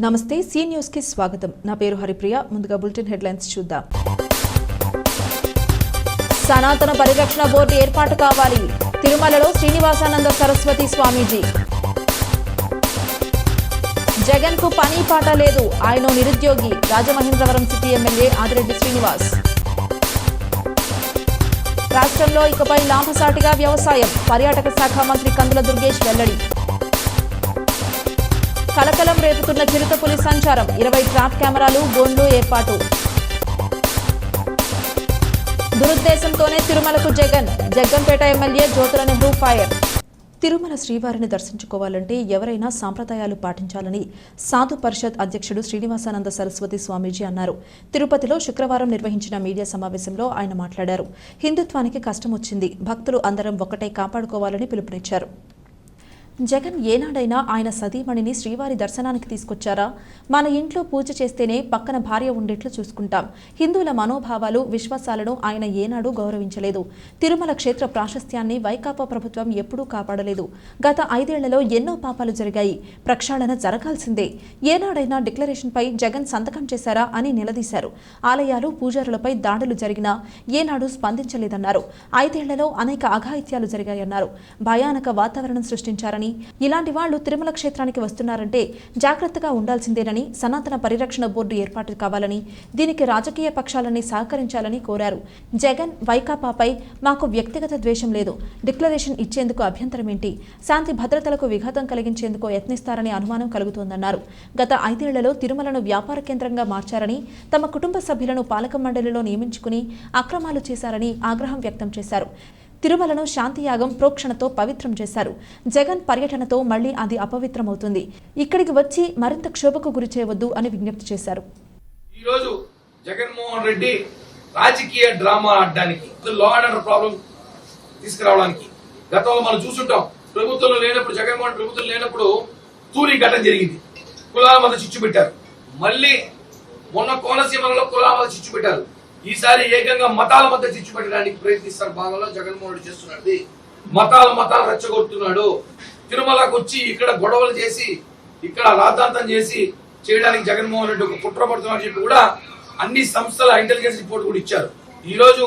నమస్తే C news కి స్వాగతం. నా పేరు హరిప్రియ. ముందుగా బులెటిన్ హెడ్లైన్స్ చూద్దాం. సనాతన పరిరక్షణ బోర్డు ఏర్పాటు కావాలి. తిరుమలలో శ్రీనివాసానంద సరస్వతి స్వామీజీ. జగన్ కు పని పాట లేదు, ఆయన నిరుద్యోగి. Rajamahendravaram city MLA Adireddy Srinivas. రాష్ట్రంలో ఇకపై లాభసాటిగా వ్యవసాయం. పర్యాటక శాఖ మంత్రి కందుల దుర్గేష్ వెల్లడి. కలకలం రేపుతున్న చిరుతపులి సంచారం. 20 ట్రాప్ కెమెరాలు, బోన్లు ఏర్పాటు. దురుద్దేశంతోనే తిరుమలకు జగన్. Jaggampeta MLA Jyothula Nehru fire. తిరుమల శ్రీవారిని దర్శించుకోవాలంటే ఎవరైనా సాంప్రదాయాలు పాటించాలని సాధు పరిషత్ అధ్యక్షుడు శ్రీనివాసానంద సరస్వతి స్వామీజీ అన్నారు. తిరుపతిలో శుక్రవారం నిర్వహించిన మీడియా సమావేశంలో ఆయన మాట్లాడారు. హిందుత్వానికి కష్టం వచ్చింది, భక్తులు అందరం ఒక్కటే కాపాడుకోవాలని పిలుపునిచ్చారు. జగన్ ఏనాడైనా ఆయన సతీమణిని శ్రీవారి దర్శనానికి తీసుకొచ్చారా? మన ఇంట్లో పూజ చేస్తేనే పక్కన భార్య ఉండేట్లు చూసుకుంటాం. హిందువుల మనోభావాలు, విశ్వాసాలను ఆయన ఏనాడు గౌరవించలేదు. తిరుమల క్షేత్ర ప్రాశస్త్యాన్ని వైకాపా ప్రభుత్వం ఎప్పుడూ కాపాడలేదు. గత 5 ఏళ్లలో ఎన్నో పాపాలు జరిగాయి, ప్రక్షాళన జరగాల్సిందే. ఏనాడైనా డిక్లరేషన్పై జగన్ సంతకం చేశారా అని నిలదీశారు. ఆలయాలు, పూజారులపై దాడులు జరిగినా ఏనాడు స్పందించలేదన్నారు. 5 ఏళ్లలో అనేక అఘాయిత్యాలు జరిగాయన్నారు. భయానక వాతావరణం సృష్టించారని, ఇలాంటి వాళ్లు తిరుమల క్షేత్రానికి వస్తున్నారంటే జాగ్రత్తగా ఉండాల్సిందేనని, సనాతన పరిరక్షణ బోర్డు ఏర్పాటు కావాలని, దీనికి రాజకీయ పక్షాలన్నీ సహకరించాలని కోరారు. జగన్, వైకాపాపై మాకు వ్యక్తిగత ద్వేషం లేదు. డిక్లరేషన్ ఇచ్చేందుకు అభ్యంతరమేంటి? శాంతి భద్రతలకు విఘాతం కలిగించేందుకు యత్నిస్తారనే అనుమానం కలుగుతోందన్నారు. గత 5 ఏళ్లలో తిరుమలను వ్యాపార కేంద్రంగా మార్చారని, తమ కుటుంబ సభ్యులను పాలక మండలిలో నియమించుకుని అక్రమాలు చేశారని ఆగ్రహం వ్యక్తం చేశారు. తిరుమలను శాంతియాగం ప్రోక్షణతో పవిత్రం చేశారు. జగన్ పర్యటనతో మళ్లీ అది అపవిత్రమవుతుంది. ఇక్కడికి వచ్చి మరింత క్షోభకు గురి చేయవద్దు అని విజ్ఞప్తి చేశారు. ఈ రోజు జగన్మోహన్ రెడ్డి రాజకీయ డ్రామా ఆడడానికి, లా అండ్ ఆర్డర్ ప్రాబ్లం తీసుకురావడానికి గతంలో మనం చూసుంటాం. ప్రభుత్వంలో లేనప్పుడు, జగన్మోహన్ ప్రభుత్వం లేనప్పుడు తూరి ఘటన జరిగింది. కులాల మధ్య చిచ్చు పెట్టారు. మళ్ళీ మొన్న కోనసీమలో కులాల మధ్య చిచ్చు పెట్టారు. ఈసారి ఏకంగా మతాల మధ్య చిచ్చు పెట్టడానికి ప్రయత్నిస్తారు. భాగంలో జగన్మోహన్ రెడ్డి చేస్తున్నది మతాలు రెచ్చగొడుతున్నాడు. తిరుమలకు వచ్చి ఇక్కడ గొడవలు చేసి, ఇక్కడ రాద్ధాంతం చేసి చేయడానికి జగన్మోహన్ రెడ్డి ఒక కుట్ర పడుతున్నాడని చెప్పి కూడా అన్ని సంస్థల ఇంటెలిజెన్స్ రిపోర్ట్ కూడా ఇచ్చారు. ఈ రోజు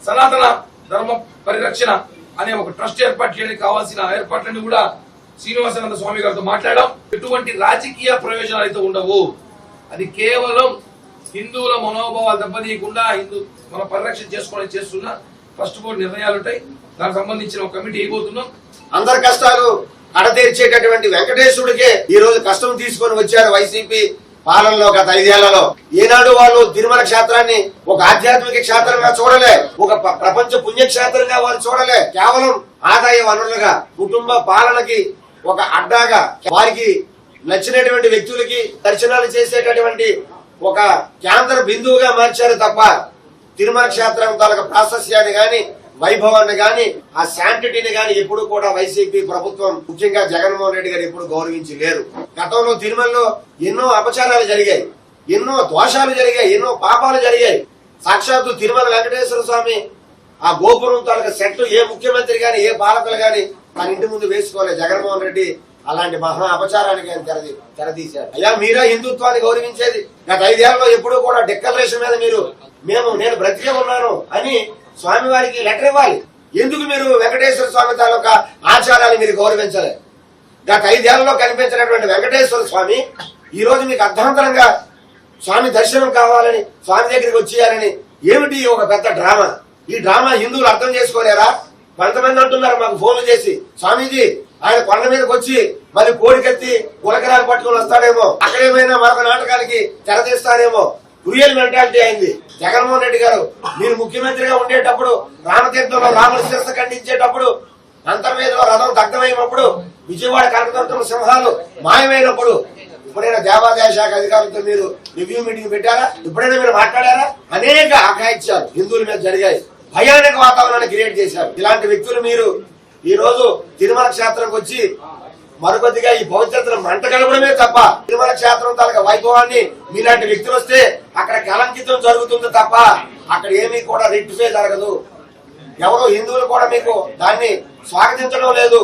సనాతన ధర్మ పరిరక్షణ అనే ఒక ట్రస్ట్ ఏర్పాటు చేయడానికి కావాల్సిన ఏర్పాట్లన్నీ కూడా శ్రీనివాసానంద స్వామి గారితో మాట్లాడడం. ఎటువంటి రాజకీయ ప్రయోజనాలు అయితే ఉండవు. అది కేవలం హిందువుల మనోభావాలు దెబ్బతీయకుండా మన పరిరక్షణ చేసుకోవడానికి చేస్తున్న ట్రస్ట్ బోర్డు నిర్ణయాలు ఉంటాయి. దానికి సంబంధించిన ఒక కమిటీ అయిపోతున్నాం. అందరి కష్టాలు అడతీర్చేటటువంటి వెంకటేశ్వరుడికే ఈ రోజు కష్టం తీసుకొని వచ్చారు వైసీపీ పాలనలో. గత 5 ఏళ్లలో ఏనాడు వాళ్ళు తిరుమల క్షేత్రాన్ని ఒక ఆధ్యాత్మిక క్షేత్రంగా చూడలే, ఒక ప్రపంచ పుణ్యక్షేత్రంగా వాళ్ళు చూడలే. కేవలం ఆదాయ వనరులుగా, కుటుంబ పాలనకి ఒక అడ్డాగా, వారికి నచ్చినటువంటి వ్యక్తులకి దర్శనాలు చేసేటటువంటి ఒక కేంద్ర బిందువుగా మార్చారు తప్ప తిరుమల క్షేత్రం తాలూకా ప్రాశస్యాన్ని గాని, వైభవాన్ని గాని, ఆ శాంటిటీని గాని ఎప్పుడు కూడా వైసీపీ ప్రభుత్వం, ముఖ్యంగా జగన్మోహన్ రెడ్డి గారు ఎప్పుడు గౌరవించి లేరు. గతంలో తిరుమలలో ఎన్నో అపచారాలు జరిగాయి, ఎన్నో దోషాలు జరిగాయి, ఎన్నో పాపాలు జరిగాయి. సాక్షాత్తు తిరుమల వెంకటేశ్వర స్వామి ఆ గోపురం తాలూకా సెట్లు ఏ ముఖ్యమంత్రి గాని, ఏ పాలకులు గాని తన ఇంటి ముందు వేసుకోలేదు. జగన్మోహన్ రెడ్డి అలాంటి మహా అపచారానికి ఆయన తెరదీశారు. అయ్యా, మీరా హిందుత్వాన్ని గౌరవించేది? గత 5 ఏళ్లలో ఎప్పుడూ కూడా డిక్లరేషన్ మీద నేను బ్రతికే ఉన్నాను అని స్వామివారికి లెటర్ ఇవ్వాలి. ఎందుకు మీరు వెంకటేశ్వర స్వామి తాలూకా ఆచారాన్ని మీరు గౌరవించలేదు? గత 5 ఏళ్లలో కనిపించినటువంటి వెంకటేశ్వర స్వామి ఈ రోజు మీకు అర్ధాంతరంగా స్వామి దర్శనం కావాలని, స్వామి దగ్గరికి వచ్చేయాలని ఏమిటి ఒక పెద్ద డ్రామా? ఈ డ్రామా హిందువులు అర్థం చేసుకోలేరా? కొంతమంది అంటున్నారు మాకు ఫోన్లు చేసి, స్వామీజీ ఆయన కొండ మీదకి వచ్చి మరి కోడికెత్తి గులకరాలు పట్టుకుని వస్తాడేమో, అక్కడేమైనా మరొక నాటకానికి తెరదీస్తాడేమో. రియల్ మెంటాలిటీ అయింది. జగన్మోహన్ రెడ్డి గారు మీరు ముఖ్యమంత్రిగా ఉండేటప్పుడు, రామతీర్థంలో రాముల శిరస్సు ఖండించేటప్పుడు, అంతర్వేదిలో రథం దగ్ధమైనప్పుడు, విజయవాడ కనకదుర్గం సింహాలు మాయమైనప్పుడు ఎప్పుడైనా దేవాదాయ శాఖ అధికారులతో మీరు రివ్యూ మీటింగ్ పెట్టారా? ఎప్పుడైనా మీరు మాట్లాడారా? అనేక అఘాయిత్యాలు హిందువుల మీద జరిగాయి. భయానక వాతావరణాన్ని క్రియేట్ చేశారు. ఇలాంటి వ్యక్తులు మీరు ఈ రోజు తిరుమల క్షేత్రంకి వచ్చి మరొకటిగా ఈ పవిత్రతను మంట కలపడమే తప్ప తిరుమల క్షేత్రం తాలూకా వైభవాన్ని మీలాంటి వ్యక్తులు వస్తే అక్కడ కలంకితం జరుగుతుంది తప్ప అక్కడ ఏమీ కూడా రెక్టిఫై జరగదు. ఎవరు హిందువులు కూడా మీకు దాన్ని స్వాగతించడం లేదు.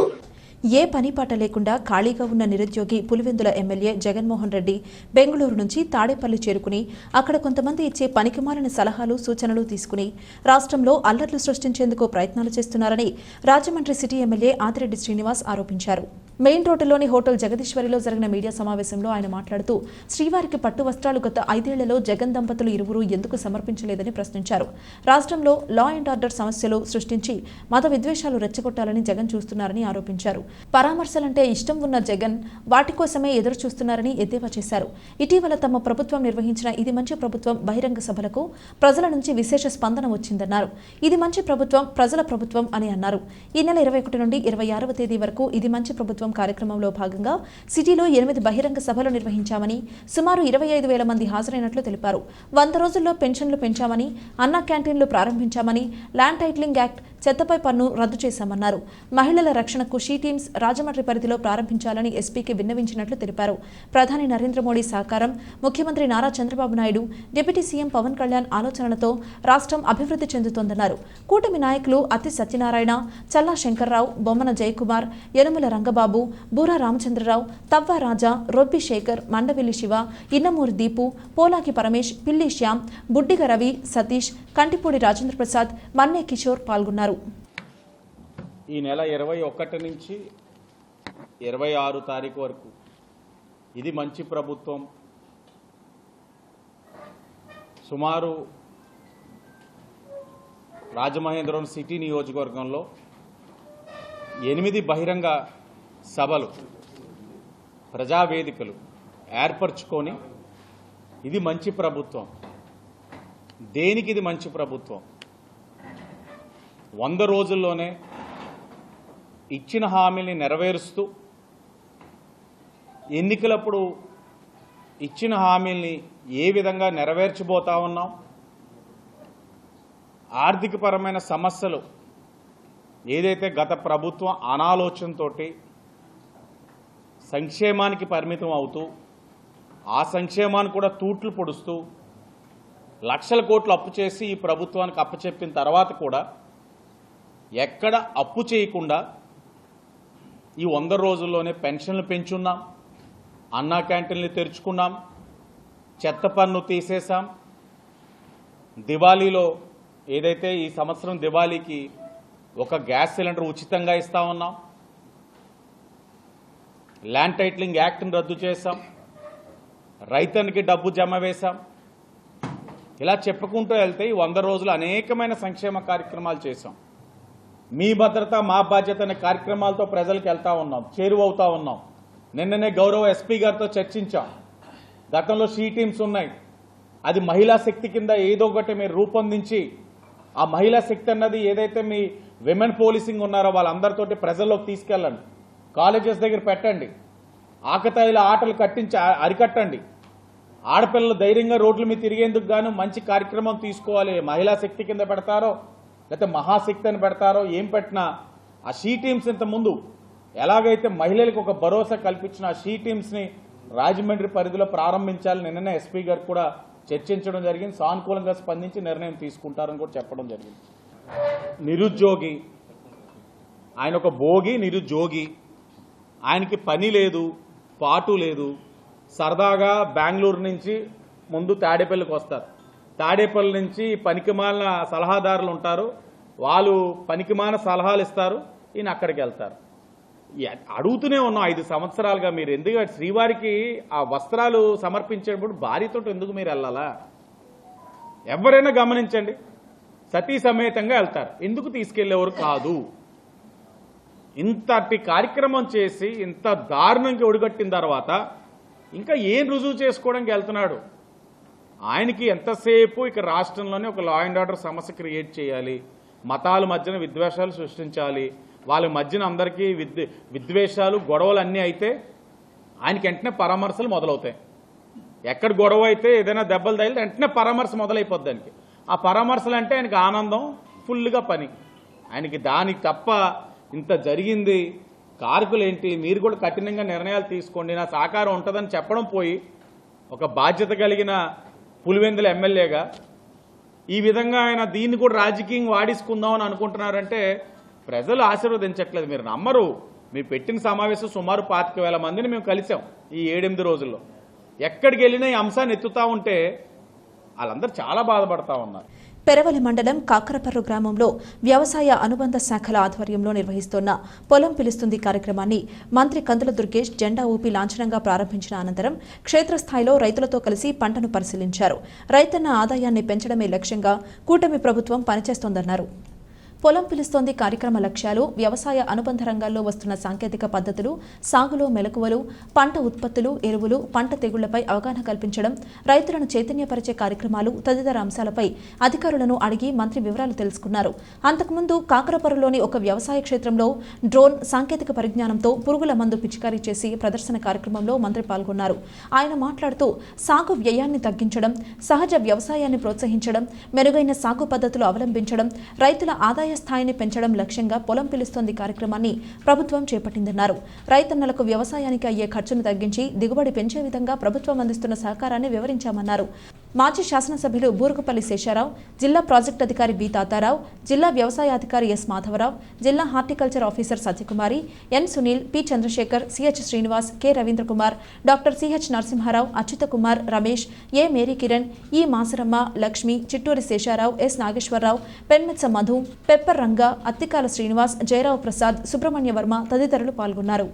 ఏ పనిపాట లేకుండా ఖాళీగా ఉన్న నిరుద్యోగి పులివెందుల ఎమ్మెల్యే జగన్మోహన్ రెడ్డి బెంగళూరు నుంచి తాడేపల్లి చేరుకుని అక్కడ కొంతమంది ఇచ్చే పనికిమాలిన సలహాలు సూచనలు తీసుకుని రాష్ట్రంలో అల్లర్లు సృష్టించేందుకు ప్రయత్నాలు చేస్తున్నారని రాజమండ్రి సిటీ ఎమ్మెల్యే ఆదిరెడ్డి శ్రీనివాస్ ఆరోపించారు. మెయిన్ రోడ్డులోని హోటల్ జగదీశ్వరిలో జరిగిన మీడియా సమావేశంలో ఆయన మాట్లాడుతూ శ్రీవారికి పట్టు వస్త్రాలు గత 5 ఏళ్లలో జగన్ దంపతులు ఇరువురు ఎందుకు సమర్పించలేదని ప్రశ్నించారు. రాష్ట్రంలో లా అండ్ ఆర్డర్ సమస్యలు సృష్టించి మత విద్వేషాలు రెచ్చగొట్టాలని జగన్ చూస్తున్నారని ఆరోపించారు. పరామర్శలంటే ఇష్టం ఉన్న జగన్ వాటి కోసమే ఎదురు చూస్తున్నారని ఎద్దేవా చేశారు. ఇటీవల తమ ప్రభుత్వం నిర్వహించిన ఇది మంచి ప్రభుత్వం బహిరంగ సభలకు ప్రజల నుంచి విశేష స్పందన వచ్చిందన్నారు. ఇది మంచి ప్రభుత్వం ప్రజల ప్రభుత్వం అని అన్నారు. ఈ నెల 21 నుండి 26వ తేదీ వరకు ఇది మంచి ప్రభుత్వం కార్యక్రమంలో భాగంగా సిటీలో 8 బహిరంగ సభలు నిర్వహించామని సుమారు 25,000 మంది హాజరైనట్లు తెలిపారు. 100 రోజుల్లో పెన్షన్లు పెంచామని, అన్నా క్యాంటీన్లు ప్రారంభించామని, ల్యాండ్ టైటిలింగ్ యాక్ట్, చెత్తపై పన్ను రద్దు చేశామన్నారు. మహిళల రక్షణకు షీ టీమ్స్ రాజమండ్రి పరిధిలో ప్రారంభించాలని ఎస్పీకి విన్నవించినట్లు తెలిపారు. ప్రధాని నరేంద్ర మోడీ సహకారం, ముఖ్యమంత్రి నారా చంద్రబాబు నాయుడు, డిప్యూటీ సీఎం పవన్ కళ్యాణ్ ఆలోచనలతో రాష్ట్రం అభివృద్ధి చెందుతోందన్నారు. కూటమి నాయకులు అతి సత్యనారాయణ, చల్లా శంకర్రావు, బొమ్మన జయకుమార్, యనుమల రంగబాబు, బూరా రామచంద్రరావు, తవ్వ రాజా, రొబ్బి శేఖర్, మండవిల్లి శివ, ఇన్నమూరి దీపు, పోలాకి పరమేష్, పిల్లి శ్యామ్, బుడ్డిగ రవి, సతీష్, కంటిపూడి రాజేంద్ర ప్రసాద్, మన్నే కిషోర్ పాల్గొన్నారు. ఈ నెల 21 నుంచి 26 తారీఖు వరకు ఇది మంచి ప్రభుత్వం సుమారు రాజమహేంద్రవరం సిటీ నియోజకవర్గంలో 8 బహిరంగ సభలు ప్రజావేదికలు ఏర్పరచుకొని ఇది మంచి ప్రభుత్వం. దేనికి ఇది మంచి ప్రభుత్వం? 100 రోజుల్లోనే ఇచ్చిన హామీని నెరవేరుస్తూ ఎన్నికలప్పుడు ఇచ్చిన హామీల్ని ఏ విధంగా నెరవేర్చబోతా ఉన్నాం, ఆర్థికపరమైన సమస్యలు ఏదైతే గత ప్రభుత్వం అనాలోచనతో సంక్షేమానికి పరిమితం అవుతూ ఆ సంక్షేమాన్ని కూడా తూట్లు పొడుస్తూ లక్షల కోట్లు అప్పు చేసి ఈ ప్రభుత్వానికి అప్పచెప్పిన తర్వాత కూడా ఎక్కడ అప్పు చేయకుండా ఈ 100 రోజుల్లోనే పెన్షన్లు పెంచున్నాం, అన్నా క్యాంటీన్లు తెరుచుకున్నాం, చెత్త పన్ను తీసేశాం, దివాళీలో ఏదైతే ఈ సంవత్సరం దివాళీకి ఒక గ్యాస్ సిలిండర్ ఉచితంగా ఇస్తా ఉన్నాం, ల్యాండ్ టైటిలింగ్ యాక్ట్ని రద్దు చేశాం, రైతన్నికి డబ్బు జమ వేశాం. ఇలా చెప్పుకుంటూ వెళ్తే ఈ 100 రోజులు అనేకమైన సంక్షేమ కార్యక్రమాలు చేశాం. మీ భద్రత మా బాధ్యత అనే కార్యక్రమాలతో ప్రజలకు వెళ్తా ఉన్నాం, చేరువవుతా ఉన్నాం. నిన్ననే గౌరవ ఎస్పీ గారితో చర్చించాం. గతంలో షీ టీమ్స్ ఉన్నాయి, అది మహిళా శక్తి కింద ఏదో ఒకటి మీరు రూపొందించి ఆ మహిళా శక్తి అన్నది ఏదైతే మీ విమెన్ పోలీసింగ్ ఉన్నారో వాళ్ళందరితోటి ప్రజల్లోకి తీసుకెళ్ళండి, కాలేజెస్ దగ్గర పెట్టండి, ఆకతాయిల ఆటలు అరికట్టండి, ఆడపిల్లలు ధైర్యంగా రోడ్ల మీద తిరిగేందుకు గాను మంచి కార్యక్రమం తీసుకోవాలి. మహిళా శక్తి కింద పెడతారో లేకపోతే మహాశక్తి అని పెడతారో ఏం పెట్టినా ఆ షీ టీమ్స్ ఇంతకుముందు ఎలాగైతే మహిళలకు ఒక భరోసా కల్పించిన ఆ షీ టీమ్స్ని రాజమండ్రి పరిధిలో ప్రారంభించాలని నిన్ననే ఎస్పీ గారు కూడా చర్చించడం జరిగింది. సానుకూలంగా స్పందించి నిర్ణయం తీసుకుంటారని కూడా చెప్పడం జరిగింది. నిరుద్యోగి ఆయన ఒక భోగి నిరుద్యోగి, ఆయనకి పని లేదు పాటు లేదు. సరదాగా బెంగళూరు నుంచి ముందు తాడేపల్లికి వస్తారు, తాడేపల్లి నుంచి పనికిమాలిన సలహాదారులు ఉంటారు, వాళ్ళు పనికిమాలిన సలహాలు ఇస్తారు, ఈయన అక్కడికి వెళ్తారు. అడుగుతూనే ఉన్నాం 5 సంవత్సరాలుగా మీరు ఎందుకు శ్రీవారికి ఆ వస్త్రాలు సమర్పించేటప్పుడు భార్యతో ఎందుకు మీరు వెళ్ళాలా? ఎవరైనా గమనించండి, సతీ సమేతంగా వెళ్తారు, ఎందుకు తీసుకెళ్లేవారు కాదు. ఇంతటి కార్యక్రమం చేసి ఇంత దారుణంగా ఒడిగట్టిన తర్వాత ఇంకా ఏం రుజువు చేసుకోవడానికి వెళ్తున్నాడు? ఆయనకి ఎంతసేపు ఇక రాష్ట్రంలోనే ఒక లా అండ్ ఆర్డర్ సమస్య క్రియేట్ చేయాలి, మతాల మధ్యన విద్వేషాలు సృష్టించాలి, వాళ్ళ మధ్యన అందరికీ విద్వేషాలు గొడవలు అన్నీ అయితే ఆయనకి వెంటనే పరామర్శలు మొదలవుతాయి. ఎక్కడ గొడవ అయితే ఏదైనా దెబ్బలు తగిలితే వెంటనే పరామర్శ మొదలైపోద్ది ఆయనకి. ఆ పరామర్శలు అంటే ఆయనకి ఆనందం, ఫుల్గా పని. ఆయనకి దానికి తప్ప ఇంత జరిగింది, కారకులేంటి, మీరు కూడా కఠినంగా నిర్ణయాలు తీసుకోండి, నా సహకారం ఉంటుందని చెప్పడం పోయి ఒక బాధ్యత కలిగిన పులివెందుల ఎమ్మెల్యేగా ఈ విధంగా ఆయన దీన్ని కూడా రాజకీయంగా వాడేసుకుందామని అనుకుంటున్నారంటే ప్రజలు ఆశీర్వదించట్లేదు. మీరు నమ్మరు. మీరు పెట్టిన సమావేశం సుమారు 25,000 మందిని మేము కలిసాం ఈ 7-8 రోజుల్లో. ఎక్కడికి వెళ్ళినా ఈ అంశాన్ని ఎత్తుతా ఉంటే వాళ్ళందరూ చాలా బాధపడతా ఉన్నారు. పెరవలి మండలం కాకరపర్రు గ్రామంలో వ్యవసాయ అనుబంధ శాఖల ఆధ్వర్యంలో నిర్వహిస్తున్న పొలం పిలుస్తుంది కార్యక్రమాన్ని మంత్రి కందుల దుర్గేష్ జెండా ఊపి లాంఛనంగా ప్రారంభించిన అనంతరం క్షేత్రస్థాయిలో రైతులతో కలిసి పంటను పరిశీలించారు. రైతన్న ఆదాయాన్ని పెంచడమే లక్ష్యంగా కూటమి ప్రభుత్వం పనిచేస్తోందన్నారు. పొలం పిలుస్తోంది కార్యక్రమ లక్ష్యాలు వ్యవసాయ అనుబంధ రంగాల్లో వస్తున్న సాంకేతిక పద్ధతులు, సాగులో మెలకువలు, పంట ఉత్పత్తులు, ఎరువులు, పంట తెగుళ్లపై అవగాహన కల్పించడం, రైతులను చైతన్యపరిచే కార్యక్రమాలు తదితర అంశాలపై అధికారులను అడిగి మంత్రి వివరాలు తెలుసుకున్నారు. అంతకుముందు కాకరపర్రులోని ఒక వ్యవసాయ క్షేత్రంలో డ్రోన్ సాంకేతిక పరిజ్ఞానంతో పురుగుల మందు పిచికారీ చేసి ప్రదర్శన కార్యక్రమంలో మంత్రి పాల్గొన్నారు. ఆయన మాట్లాడుతూ సాగు వ్యయాన్ని తగ్గించడం, సహజ వ్యవసాయాన్ని ప్రోత్సహించడం, మెరుగైన సాగు పద్ధతులు అవలంబించడం, రైతుల ఆదాయ స్థాయిని పెంచడం లక్ష్యంగా పొలం పిలుస్తోంది కార్యక్రమాన్ని ప్రభుత్వం చేపట్టిందన్నారు. రైతన్నలకు వ్యవసాయానికి అయ్యే ఖర్చును తగ్గించి దిగుబడి పెంచే విధంగా ప్రభుత్వం అందిస్తున్న సహకారాన్ని వివరించామన్నారు. మాజీ శాసనసభ్యులు బూరుగుపల్లి శేషారావు, జిల్లా ప్రాజెక్టు అధికారి బి తాతారావు, జిల్లా వ్యవసాయ అధికారి ఎస్ మాధవరావు, జిల్లా horticulture officer Satyakumari, N Sunil, P Chandrasekhar, CH Srinivas, K Ravindrakumar, doctor CH Narasimharao, Achyuta Kumar, Ramesh, A Mary Kiran, E Masaramma, Lakshmi, Chitturi Sesharao, S Nageswararao, Penmetsa Madhu, pepper Ranga, Attikala Srinivas, Jayarao Prasad, Subrahmanya Varma తదితరులు పాల్గొన్నారు.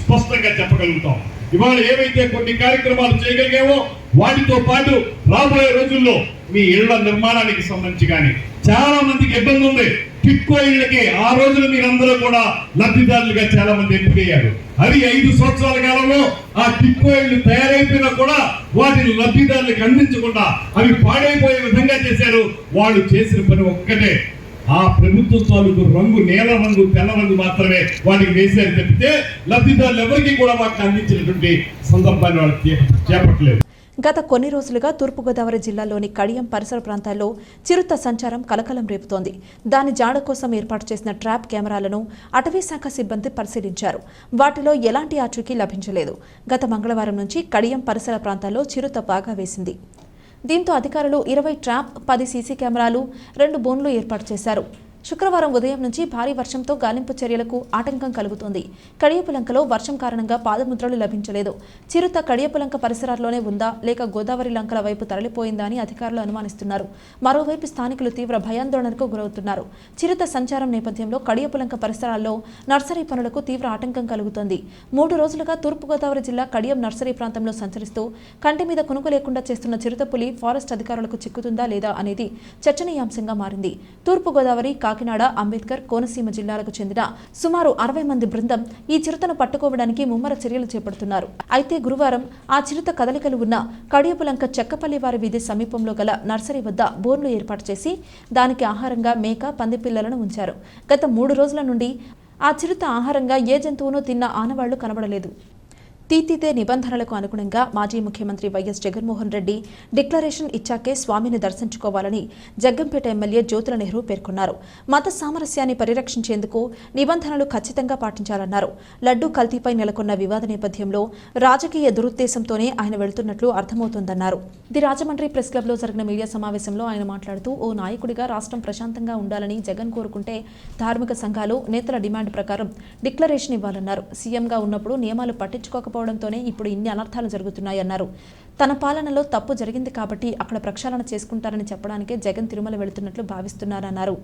స్పష్టంగా చెప్పగలుగుతాం. ఇవాళ ఏవైతే కొన్ని కార్యక్రమాలు చేయగలిగామో వాటితో పాటు రాబోయే రోజుల్లో మీ ఇళ్ల నిర్మాణానికి సంబంధించి కానీ చాలా మందికి ఇబ్బంది ఉంది. టిక్కో ఇళ్లకి ఆ రోజున మీరందరూ కూడా లబ్ధిదారులుగా చాలా మంది ఎంపికయ్యారు. అది 5 సంవత్సరాల కాలంలో ఆ టిక్కో ఇళ్లు తయారైపోయినా కూడా వాటిని లబ్ధిదారులకు అందించకుండా అవి పాడైపోయే విధంగా చేశారు. వాళ్ళు చేసిన పని ఒక్కటే, ఆ ప్రభుత్వం తాలూకు రంగు నీల రంగు తెల్ల రంగు మాత్రమే వాటికి వేశారు తప్పితే లబ్ధిదారులు ఎవరికి కూడా వాటిని అందించినటువంటి సందర్భాన్ని వాళ్ళు చేపట్టలేదు. గత కొన్ని రోజులుగా తూర్పుగోదావరి జిల్లాలోని కడియం పరిసర ప్రాంతాల్లో చిరుత సంచారం కలకలం రేపుతోంది. దాని జాడ కోసం ఏర్పాటు చేసిన ట్రాప్ కెమెరాలను అటవీశాఖ సిబ్బంది పరిశీలించారు. వాటిలో ఎలాంటి ఆచూకీ లభించలేదు. గత మంగళవారం నుంచి కడియం పరిసర ప్రాంతాల్లో చిరుత బాగా వేసింది. దీంతో అధికారులు 20 ట్రాప్, 10 సీసీ కెమెరాలు, 2 బోన్లు ఏర్పాటు చేశారు. శుక్రవారం ఉదయం నుంచి భారీ వర్షంతో గాలింపు చర్యలకు ఆటంకం కలుగుతోంది. కడియపులంకలో వర్షం కారణంగా పాదముద్రలు లభించలేదు. చిరుత కడియపులంక పరిసరాల్లోనే ఉందా లేక గోదావరి లంకల వైపు తరలిపోయిందా అని అధికారులు అనుమానిస్తున్నారు. మరోవైపు స్థానికులు తీవ్ర భయాందోళనకు గురవుతున్నారు. చిరుత సంచారం నేపథ్యంలో కడియపులంక పరిసరాల్లో నర్సరీ పనులకు తీవ్ర ఆటంకం కలుగుతోంది. 3 రోజులుగా తూర్పుగోదావరి జిల్లా కడియం నర్సరీ ప్రాంతంలో సంచరిస్తూ కంటి మీద కునుకు లేకుండా చేస్తున్న చిరుత పులి ఫారెస్ట్ అధికారులకు చిక్కుతుందా లేదా అనేది చర్చనీయాంశంగా మారింది. తూర్పుగోదావరి, కాకినాడ, అంబేద్కర్, కోనసీమ జిల్లాలకు చెందిన సుమారు 60 మంది బృందం ఈ చిరుతను పట్టుకోవడానికి ముమ్మర చర్యలు చేపడుతున్నారు. అయితే గురువారం ఆ చిరుత కదలికలు ఉన్న కడియపులంక చెక్కపల్లివారి వీధి సమీపంలో గల నర్సరీ వద్ద బోర్లు ఏర్పాటు చేసి దానికి ఆహారంగా మేక, పంది పిల్లలను ఉంచారు. గత 3 రోజుల నుండి ఆ చిరుత ఆహారంగా ఏ జంతువును తిన్న ఆనవాళ్లు కనబడలేదు. తీతీతే నిబంధనలకు అనుగుణంగా మాజీ ముఖ్యమంత్రి వైఎస్ జగన్మోహన్ రెడ్డి డిక్లరేషన్ ఇచ్చాకే స్వామిని దర్శించుకోవాలని జగ్గంపేట ఎమ్మెల్యే జ్యోతుల నెహ్రూ పేర్కొన్నారు. మత సామరస్యాన్ని పరిరక్షించేందుకు నిబంధనలు ఖచ్చితంగా పాటించాలన్నారు. లడ్డూ కల్తీపై నెలకొన్న వివాద నేపథ్యంలో రాజకీయ దురుద్దేశంతోనే ఆయన వెళుతున్నట్లు అర్థమవుతోందన్నారు. ది రాజమండ్రి ప్రెస్ క్లబ్లో జరిగిన మీడియా సమావేశంలో ఆయన మాట్లాడుతూ ఓ నాయకుడిగా రాష్ట్రం ప్రశాంతంగా ఉండాలని జగన్ కోరుకుంటే ధార్మిక సంఘాలు, నేతల డిమాండ్ ప్రకారం డిక్లరేషన్ ఇవ్వాలన్నారు. సీఎంగా ఉన్నప్పుడు నియమాలు పట్టించుకోకపోవడంతోనే ఇప్పుడు ఇన్ని అనర్థాలు జరుగుతున్నాయన్నారు. తన పాలనలో తప్పు జరిగింది కాబట్టి అక్కడ ప్రక్షాళన చేసుకుంటారని చెప్పడానికే జగన్ తిరుమల వెళుతున్నట్లు భావిస్తున్నారన్నారు.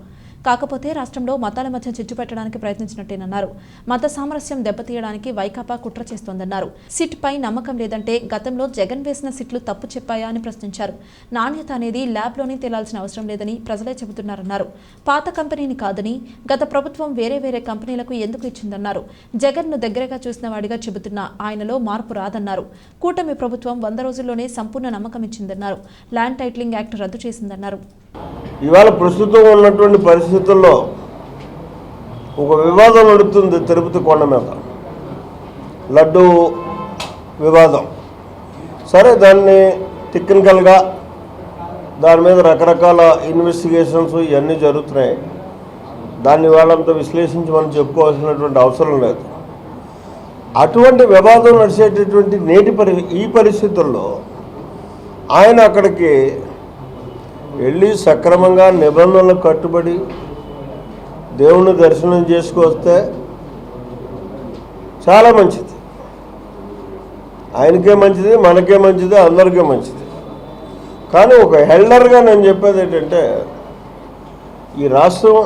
కాకపోతే రాష్ట్రంలో మతాల మధ్య చిచ్చు పెట్టడానికి ప్రయత్నించినట్టేనన్నారు. మత సామరస్యం దెబ్బతీయడానికి వైకాపా కుట్ర చేస్తోందన్నారు. సిట్ పై నమ్మకం లేదంటే గతంలో జగన్ వేసిన సిట్లు తప్పు చెప్పాయా అని ప్రశ్నించారు. నాణ్యత అనేది ల్యాబ్లోనే తేలాల్సిన అవసరం లేదని ప్రజలే చెబుతున్నారన్నారు. పాత కంపెనీని కాదని గత ప్రభుత్వం వేరే కంపెనీలకు ఎందుకు ఇచ్చిందన్నారు. జగన్ను దగ్గరగా చూసిన వాడిగా చెబుతున్న ఆయనలో మార్పు రాదన్నారు. కూటమి ప్రభుత్వం 100 రోజుల్లోనే సంపూర్ణ నమ్మకం ఇచ్చిందన్నారు. ల్యాండ్ టైటిలింగ్ యాక్ట్ రద్దు చేసిందన్నారు. ఇవాళ ప్రస్తుతం ఉన్నటువంటి పరిస్థితుల్లో ఒక వివాదం నడుస్తుంది. తిరుపతి కొండ మీద లడ్డు వివాదం. సరే, దాన్ని టెక్నికల్గా దాని మీద రకరకాల ఇన్వెస్టిగేషన్స్ ఇవన్నీ జరుగుతున్నాయి. దాన్ని వాళ్ళంతా విశ్లేషించి మనం చెప్పుకోవాల్సినటువంటి అవసరం లేదు. అటువంటి వివాదం నడిచేటటువంటి ఈ పరిస్థితుల్లో ఆయన అక్కడికి వెళ్ళి సక్రమంగా నిబంధనలకు కట్టుబడి దేవుణ్ణి దర్శనం చేసుకొస్తే చాలా మంచిది, ఆయనకే మంచిది, మనకే మంచిది, అందరికీ మంచిది. కానీ ఒక హెల్డర్గా నేను చెప్పేది ఏంటంటే, ఈ రాష్ట్రం